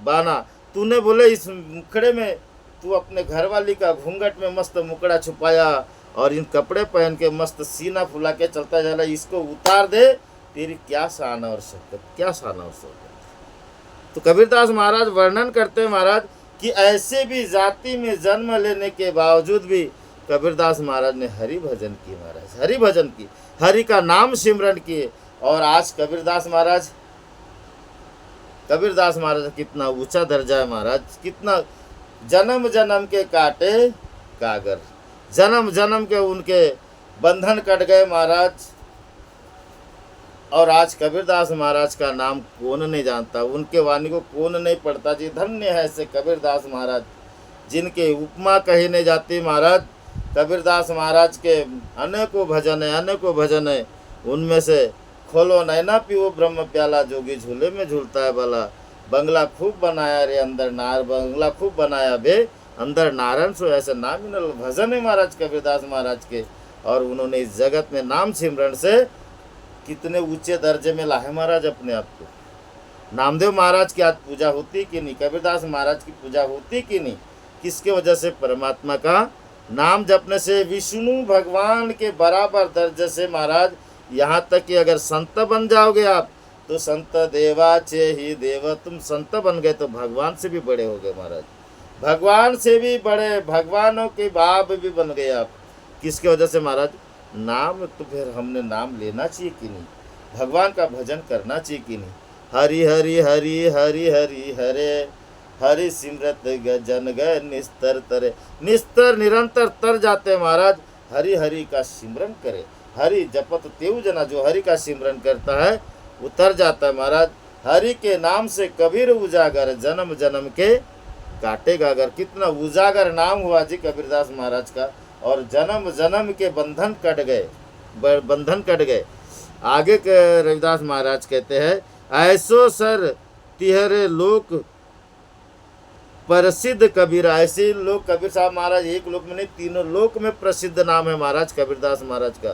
A: बाना। तूने बोले इस मुखड़े में तू अपने घरवाली का घूंघट में मस्त मुखड़ा छुपाया और इन कपड़े पहन के मस्त सीना फुला के चलता जा रहा, इसको उतार दे। तेरी क्या शान और शौकत, क्या शान और शौकत। तो कबीरदास महाराज वर्णन करते हैं महाराज कि ऐसे भी जाति में जन्म लेने के बावजूद भी कबीरदास महाराज ने हरि भजन की महाराज, हरि भजन की, हरि का नाम सिमरन किए। और आज कबीरदास महाराज कितना ऊंचा दर्जा है महाराज, कितना जन्म जन्म के काटे कागर, जन्म जन्म के उनके बंधन कट गए महाराज। और आज कबीरदास महाराज का नाम कौन नहीं जानता, उनके वाणी को कौन नहीं पढ़ता जी। धन्य है ऐसे कबीरदास महाराज, जिनके उपमा कही नहीं जाती महाराज। कबीरदास महाराज के अनेकों भजन है। उनमें से खोलो नैना पियो ब्रह्म प्याला, जोगी झूले में झूलता है बाला। बंगला खूब बनाया रे अंदर नार, बंगला खूब बनाया बे अंदर नारायण सो। ऐसे नामिनल भजन है महाराज कबीरदास महाराज के। और उन्होंने इस जगत में नाम सिमरन से कितने ऊंचे दर्जे में लाए महाराज अपने आप को। नामदेव महाराज की आज पूजा होती कि नहीं, कबीरदास महाराज की पूजा होती कि नहीं, किसके वजह से? परमात्मा का नाम जपने से। विष्णु भगवान के बराबर दर्जे से महाराज, यहाँ तक कि अगर संत बन जाओगे आप तो संत देवाचे ही देव, तुम संत बन गए तो भगवान से भी बड़े हो गए महाराज, भगवान से भी बड़े, भगवानों के बाप भी बन गए आप। किसके वजह से महाराज? नाम। तो फिर हमने नाम लेना चाहिए कि नहीं, भगवान का भजन करना चाहिए कि नहीं? हरि हरि हरि हरि हरि हरे, हरि सिमरत जन गए निस्तर तरे। निस्तर निरंतर तर जाते महाराज। हरि हरि का सिमरन करे, हरि जपत तेऊ जना, जो हरि का सिमरन करता है उतर जाता है महाराज। हरि के नाम से कबीर उजागर, जन्म जन्म के काटेगा अगर। कितना उजागर नाम हुआ जी कबीरदास महाराज का। और जन्म जन्म के बंधन कट गए। आगे के रविदास महाराज कहते हैं, ऐसो सर तिहरे लोक प्रसिद्ध कबीर। ऐसे लोग कबीर साहब महाराज एक लोक में नहीं, तीनों लोक में प्रसिद्ध नाम है महाराज कबीरदास महाराज का,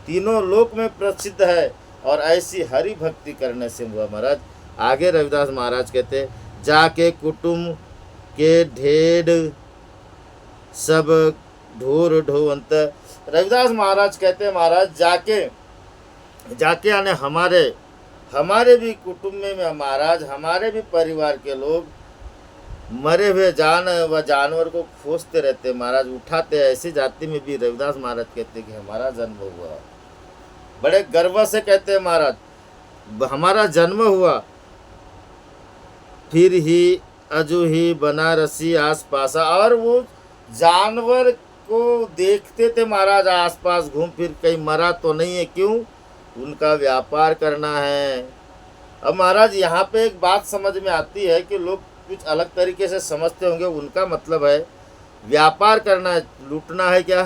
A: तीनों लोक में प्रसिद्ध है। और ऐसी हरि भक्ति करने से हुआ महाराज। आगे रविदास महाराज कहते हैं, जाके कुटुंब के ढेड़ सब ढोर ढोवंत। रविदास महाराज कहते हैं महाराज जाके जाके आने हमारे भी कुटुंब में महाराज, हमारे भी परिवार के लोग मरे हुए जानवर को खोजते रहते महाराज, उठाते हैं। ऐसी जाति में भी रविदास महाराज कहते कि हमारा जन्म हुआ। बड़े गर्व से कहते हैं महाराज, हमारा जन्म हुआ, फिर ही अजू ही बनारसी आस पास। और वो जानवर को देखते थे महाराज आसपास घूम फिर, कहीं मरा तो नहीं है, क्यों? उनका व्यापार करना है। अब महाराज यहाँ पे एक बात समझ में आती है कि लोग कुछ अलग तरीके से समझते होंगे। उनका मतलब है व्यापार करना है, लूटना है क्या?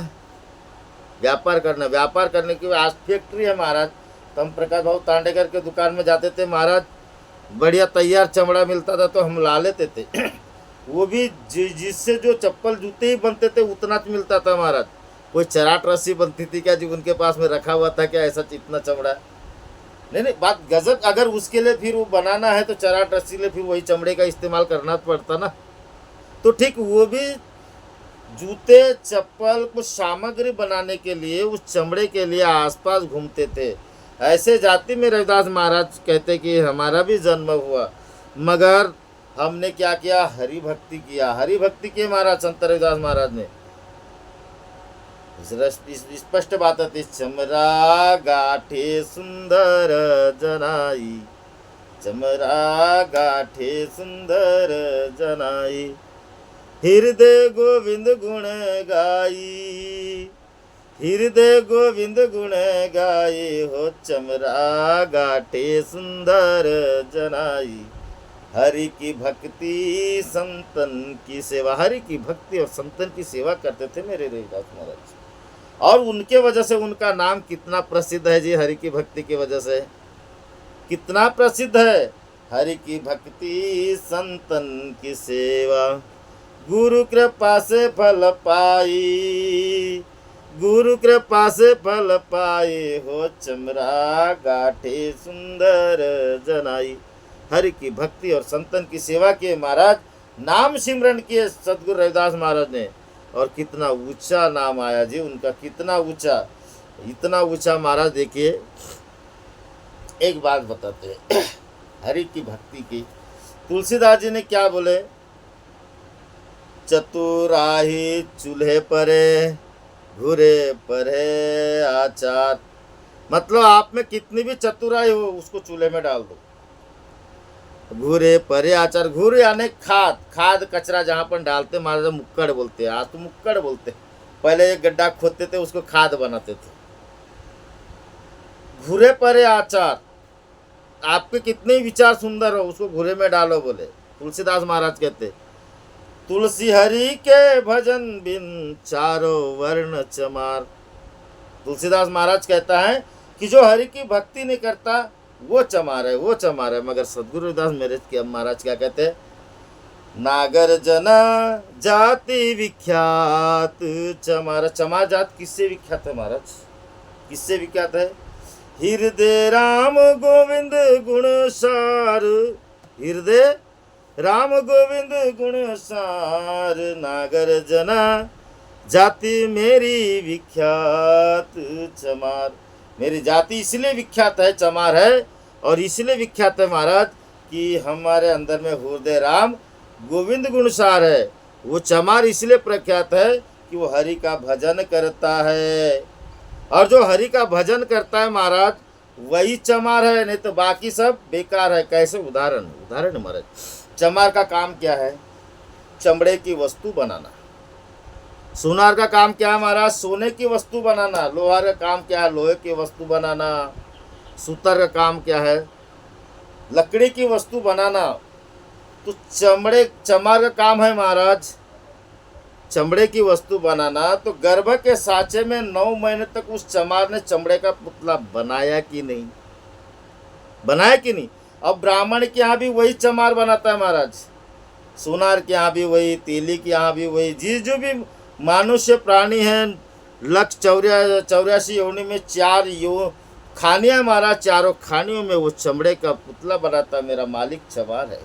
A: व्यापार करना। व्यापार करने की आज फैक्ट्री है महाराज। तो हम प्रकाश भाऊ तांडेकर के दुकान में जाते थे महाराज, बढ़िया तैयार चमड़ा मिलता था तो हम ला लेते थे। वो भी जिससे जो चप्पल जूते ही बनते थे उतना तो मिलता था महाराज। कोई चराट रस्सी बनती थी क्या जी उनके पास में रखा हुआ था क्या ऐसा इतना चमड़ा? नहीं, बात गजब। अगर उसके लिए फिर वो बनाना है तो चराट रस्सी ले फिर वही चमड़े का इस्तेमाल करना पड़ता ना। तो ठीक वो भी जूते चप्पल कुछ सामग्री बनाने के लिए उस चमड़े के लिए आसपास घूमते थे। ऐसे जाति में रविदास महाराज कहते कि हमारा भी जन्म हुआ, मगर हमने क्या किया? हरि भक्ति किया। हरि भक्ति किए महाराज संत रविदास महाराज ने। स्पष्ट बात है, चमरा गाठे सुंदर जनाई, चमरा गाठे सुंदर जनाई, हृदय गोविंद गुण गाई, हृदय गोविंद गुण गाई हो, चमरा गाठे सुंदर जनाई, हरि की भक्ति संतन की सेवा। हरि की भक्ति और संतन की सेवा करते थे मेरे रविदास महाराज, और उनके वजह से उनका नाम कितना प्रसिद्ध है जी। हरि की भक्ति की वजह से कितना प्रसिद्ध है। हरि की भक्ति संतन की सेवा, गुरु कृपा से फल पाई, गुरु कृपा से फल पाए हो, चमरा गाठे सुंदर जनाई। हरि की भक्ति और संतन की सेवा किए महाराज, नाम सिमरन किए सदगुरु रविदास महाराज ने, और कितना ऊंचा नाम आया जी उनका, कितना ऊंचा, इतना ऊंचा महाराज। देखिए एक बात बताते हैं हरि की भक्ति की। तुलसीदास जी ने क्या बोले? चतुराही चूल्हे परे, घुरे परे आचार। मतलब आप में कितनी भी चतुराई हो उसको चूल्हे में डाल दो। घूरे परे आचार, घूर यानी खाद, खाद कचरा जहाँ पर डालते महाराज मुक्कड़ बोलते हैं। आज तो मुक्कड़ बोलते, पहले एक गड्ढा खोदते थे उसको खाद बनाते थे। घूरे परे आचार, आपके कितने विचार सुंदर हो उसको घूरे में डालो बोले तुलसीदास महाराज कहते। तुलसी हरि के भजन बिन चारों वर्ण चमार। तुलसीदास महाराज कहता है कि जो हरि की भक्ति नहीं करता वो चमार है, वो चमार है। मगर सदगुरु रविदास महाराज क्या कहते हैं? नागर जना जाति विख्यात चमार। चमार जात किससे विख्यात है महाराज? किससे विख्यात है? हृदय राम गोविंद गुण सार, हृदय राम गोविंद गुण सार, नागर जना जाति मेरी विख्यात चमार। मेरी जाति इसलिए विख्यात है, चमार है, और इसलिए विख्यात है महाराज कि हमारे अंदर में हृदय राम गोविंद गुणसार है। वो चमार इसलिए प्रख्यात है कि वो हरि का भजन करता है, और जो हरि का भजन करता है महाराज वही चमार है, नहीं तो बाकी सब बेकार है। कैसे? उदाहरण महाराज, चमार का काम क्या है? चमड़े की वस्तु बनाना। सोनार का काम क्या है महाराज? सोने की वस्तु बनाना। लोहार का काम क्या है? लोहे की वस्तु बनाना। सूतर का काम क्या है? लकड़ी की वस्तु बनाना। तो चमार का काम है महाराज चमड़े की वस्तु बनाना। तो गर्भ के साँचे में 9 महीने तक उस चमार ने चमड़े का पुतला बनाया कि नहीं? बनाया कि नहीं? अब ब्राह्मण के यहाँ भी वही चमार बनाता है महाराज, सोनार के यहाँ भी वही, तेली के यहाँ भी वही। जो भी मनुष्य प्राणी हैं, 184 योनि में 4 खानियाँ महाराज, चारों खानियों में वो चमड़े का पुतला बनाता मेरा मालिक चमार है।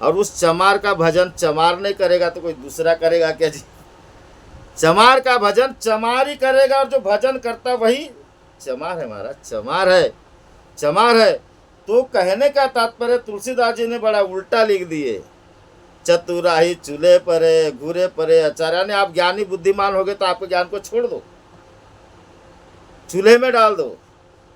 A: और उस चमार का भजन चमार नहीं करेगा तो कोई दूसरा करेगा क्या जी? चमार का भजन चमार ही करेगा, और जो भजन करता वही चमार है महाराज, चमार है, चमार है। तो कहने का तात्पर्य तुलसीदास जी ने बड़ा उल्टा लिख दिए, चतुराही चूल्हे परे घूरे परे अचार। यानी आप ज्ञानी बुद्धिमान हो गए तो आपके ज्ञान को छोड़ दो, चूल्हे में डाल दो।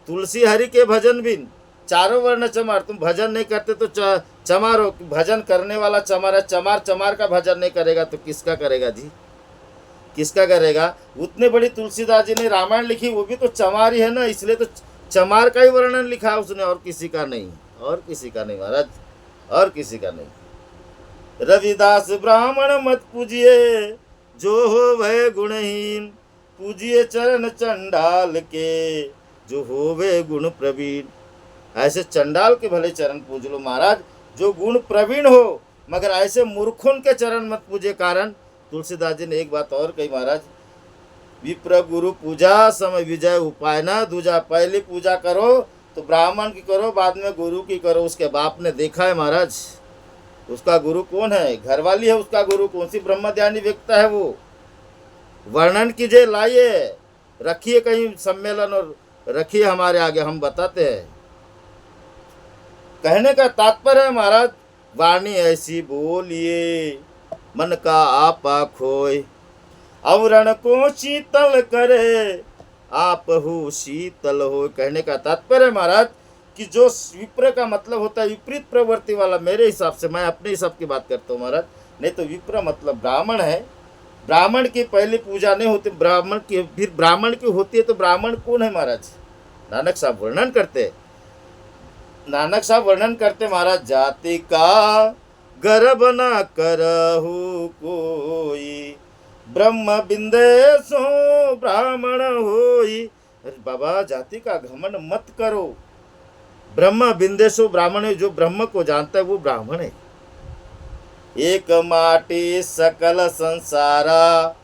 A: तुलसी हरि के भजन बिन चारों वर्ण चमार। तुम भजन नहीं करते तो चमार हो, भजन करने वाला चमार है। चमार चमार का भजन नहीं करेगा तो किसका करेगा जी, किसका करेगा। उतने बड़ी तुलसीदास जी ने रामायण लिखी, वो भी तो चमार ही है ना, इसलिए तो चमार का ही वर्णन लिखा उसने, और किसी का नहीं, और किसी का नहीं महाराज, और किसी का नहीं। रविदास ब्राह्मण मत पूजिए, जो हो वह गुणहीन, पूजिए चरण चंडाल के, जो हो वे गुण प्रवीण। ऐसे चंडाल के भले चरण पूज लो महाराज, जो गुण प्रवीण हो, मगर ऐसे मूर्खों के चरण मत पूजे। कारण तुलसीदास जी ने एक बात और कही महाराज, विप्र गुरु पूजा समय विजय उपाय ना दूजा। पहली पूजा करो तो ब्राह्मण की करो, बाद में गुरु की करो। उसके बाप ने देखा है महाराज, उसका गुरु कौन है, घरवाली है उसका गुरु, कौन सी ब्रह्मज्ञानी व्यक्ति है वो, वर्णन कीजिए, लाइए, रखिए कहीं सम्मेलन और रखिए हमारे आगे, हम बताते हैं। कहने का तात्पर्य है महाराज, वाणी ऐसी बोलिए, मन का आपा खोय, अवरण को शीतल करे, आप हो शीतल हो। कहने का तात्पर्य है महाराज कि जो विप्र का मतलब होता है विपरीत प्रवृत्ति वाला, मेरे हिसाब से, मैं अपने हिसाब की बात करता हूँ महाराज, नहीं तो विप्र मतलब ब्राह्मण है। ब्राह्मण की पहली पूजा नहीं होती, ब्राह्मण की फिर ब्राह्मण की होती है। तो ब्राह्मण कौन है महाराज, नानक साहब वर्णन करते, नानक साहब वर्णन करते महाराज, जाति का गर्भ न करहु कोई, ब्रह्म बिंदेशो ब्राह्मण होई। अरे बाबा, जाति का घमंड मत करो, ब्रह्म बिंदेशो ब्राह्मण है। जो ब्रह्म को जानता है वो ब्राह्मण है। एक माटी सकल संसारा,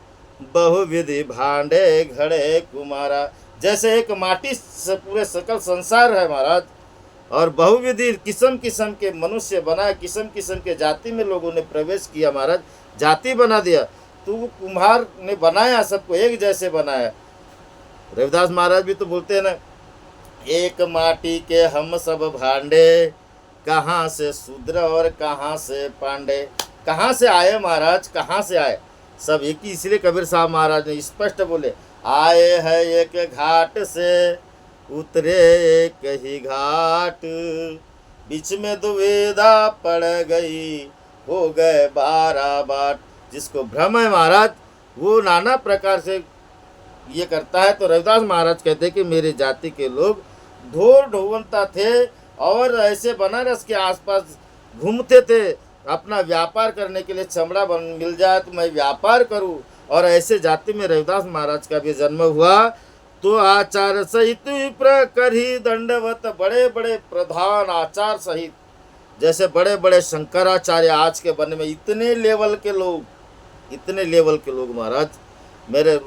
A: बहुविधि भांडे घड़े कुमारा। जैसे एक माटी से पूरे सकल संसार है महाराज, और बहुविधि किस्म किस्म के मनुष्य बनाए, किस्म किस्म के जाति में लोगों ने प्रवेश किया महाराज, जाति बना दिया। तो वो कुम्हार ने बनाया, सबको एक जैसे बनाया। रविदास महाराज भी तो बोलते हैं ना, एक माटी के हम सब भांडे, कहाँ से शूद्र और कहाँ से पांडे। कहाँ से आए महाराज, कहाँ से आए, सब एक ही। इसलिए कबीर साहब महाराज ने स्पष्ट बोले, आए है एक घाट से, उतरे एक ही घाट, बीच में दुविधा पड़ गई, हो गए 12 बाट। जिसको भ्रम है महाराज, वो नाना प्रकार से ये करता है। तो रविदास महाराज कहते हैं कि मेरे जाति के लोग ढोर ढोवनता थे, और ऐसे बनारस के आसपास घूमते थे अपना व्यापार करने के लिए। चमड़ा मिल जाए तो मैं व्यापार करूं, और ऐसे जाति में रविदास महाराज का भी जन्म हुआ। तो आचार सहित विप्र करही दंडवत, बड़े बड़े प्रधान आचार सहित, जैसे बड़े बड़े शंकराचार्य आज के वन में, इतने लेवल के लोग, इतने लेवल के लोग महाराज मेरे।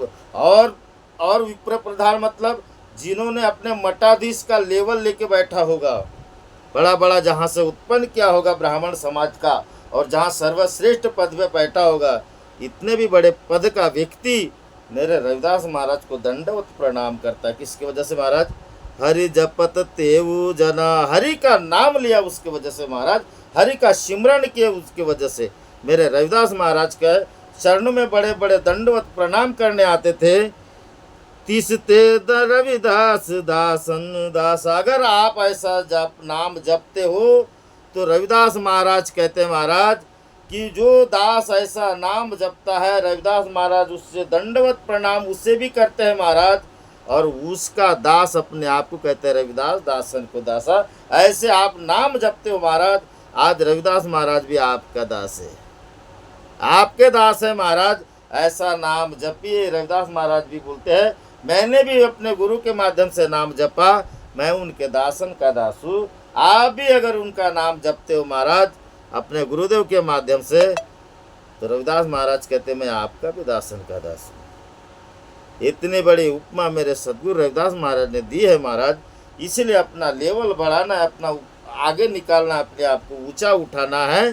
A: और विप्र प्रधान मतलब जिन्होंने अपने मठाधीश का लेवल लेके बैठा होगा, बड़ा बड़ा जहाँ से उत्पन्न किया होगा ब्राह्मण समाज का, और जहाँ सर्वश्रेष्ठ पद पे बैठा होगा, इतने भी बड़े पद का व्यक्ति मेरे रविदास महाराज को दंडवत प्रणाम करता है। किसकी वजह से महाराज, हरि जपत तेऊ जना, हरि का नाम लिया उसके वजह से महाराज, हरि का सिमरन किया उसके वजह से। मेरे रविदास महाराज के चरणों में बड़े बड़े दंडवत प्रणाम करने आते थे। तीसते रविदास दासन दास। अगर आप ऐसा नाम जपते हो तो रविदास महाराज कहते हैं महाराज कि जो दास ऐसा नाम जपता है, रविदास महाराज उससे दंडवत प्रणाम उससे भी करते हैं महाराज, और उसका दास अपने आप को कहते हैं रविदास, दासन को दासा। ऐसे आप नाम जपते हो महाराज, आज रविदास महाराज भी आपका दास है, आपके दास है महाराज। ऐसा नाम जपिए। रविदास महाराज भी बोलते हैं, मैंने भी अपने गुरु के माध्यम से नाम जपा, मैं उनके दासन का दास हूँ। आप भी अगर उनका नाम जपते हो महाराज अपने गुरुदेव के माध्यम से, तो रविदास महाराज कहते मैं आपका भी दासन का दास हूँ। इतनी बड़ी उपमा मेरे सदगुरु रविदास महाराज ने दी है महाराज। इसलिए अपना लेवल बढ़ाना है, अपना आगे निकालना, अपने आप को ऊंचा उठाना है,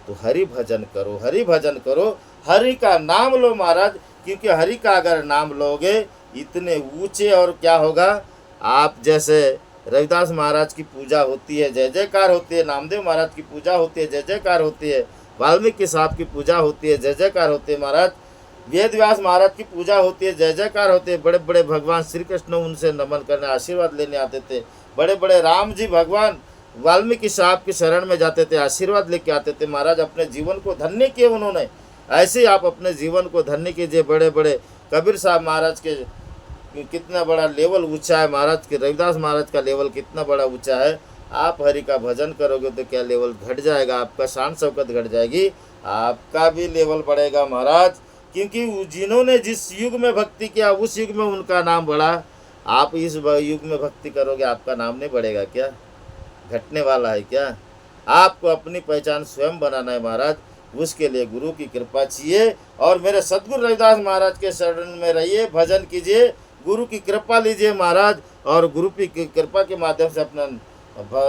A: तो हरि भजन करो, हरि भजन करो, हरि का नाम लो महाराज। क्योंकि हरि का अगर नाम लोगे इतने ऊंचे, और क्या होगा, आप जैसे रविदास महाराज की पूजा होती है, जय जयकार होती है, नामदेव महाराज की पूजा होती है, जय जयकार होती है, वाल्मीकि साहब की पूजा होती है, जय जयकार होती है महाराज, वेद व्यास महाराज की पूजा होती है, जय जयकार होते हैं। बड़े बड़े भगवान श्री कृष्ण उनसे नमन करने आशीर्वाद लेने आते थे। बड़े बड़े राम जी भगवान वाल्मीकि साहब की शरण में जाते थे, आशीर्वाद लेके आते थे। महाराज अपने जीवन को धन्य किए उन्होंने। ऐसे ही आप अपने जीवन को धन्य कीजिए। बड़े बड़े कबीर साहब महाराज के कितना बड़ा लेवल ऊंचा है, महाराज के रविदास महाराज का लेवल कितना बड़ा ऊंचा है। आप हरि का भजन करोगे तो क्या लेवल घट जाएगा, आपका शान शौकत घट जाएगी, आपका भी लेवल बढ़ेगा महाराज। क्योंकि जिन्होंने जिस युग में भक्ति किया उस युग में उनका नाम बढ़ा। आप इस युग में भक्ति करोगे, आपका नाम नहीं बढ़ेगा क्या, घटने वाला है क्या? आपको अपनी पहचान स्वयं बनाना है महाराज। उसके लिए गुरु की कृपा चाहिए, और मेरे सदगुरु रविदास महाराज के शरण में रहिए, भजन कीजिए, गुरु की कृपा लीजिए महाराज, और गुरु की कृपा के माध्यम से अपना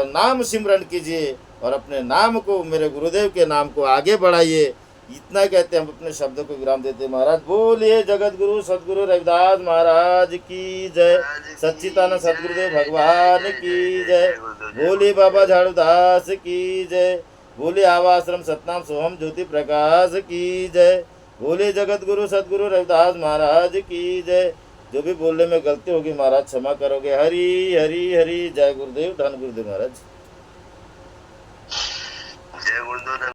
A: नाम सिमरन कीजिए, और अपने नाम को, मेरे गुरुदेव के नाम को आगे बढ़ाइए। इतना कहते हम अपने शब्दों को विराम देते महाराज। बोलिए जगत गुरु सदगुरु रविदास महाराज की जय, सच्चिदानंद सदगुरुदेव भगवान की जय, बोलिए बाबा झाड़ूदास की जय, बोलिए आवाश्रम सतनाम सोहम ज्योति प्रकाश की जय, बोलिए जगत गुरु सदगुरु रविदास महाराज की जय। जो भी बोलने में गलती होगी महाराज क्षमा करोगे। हरि हरि हरि। जय गुरुदेव, धन गुरुदेव महाराज।
B: जय गुरुदेव।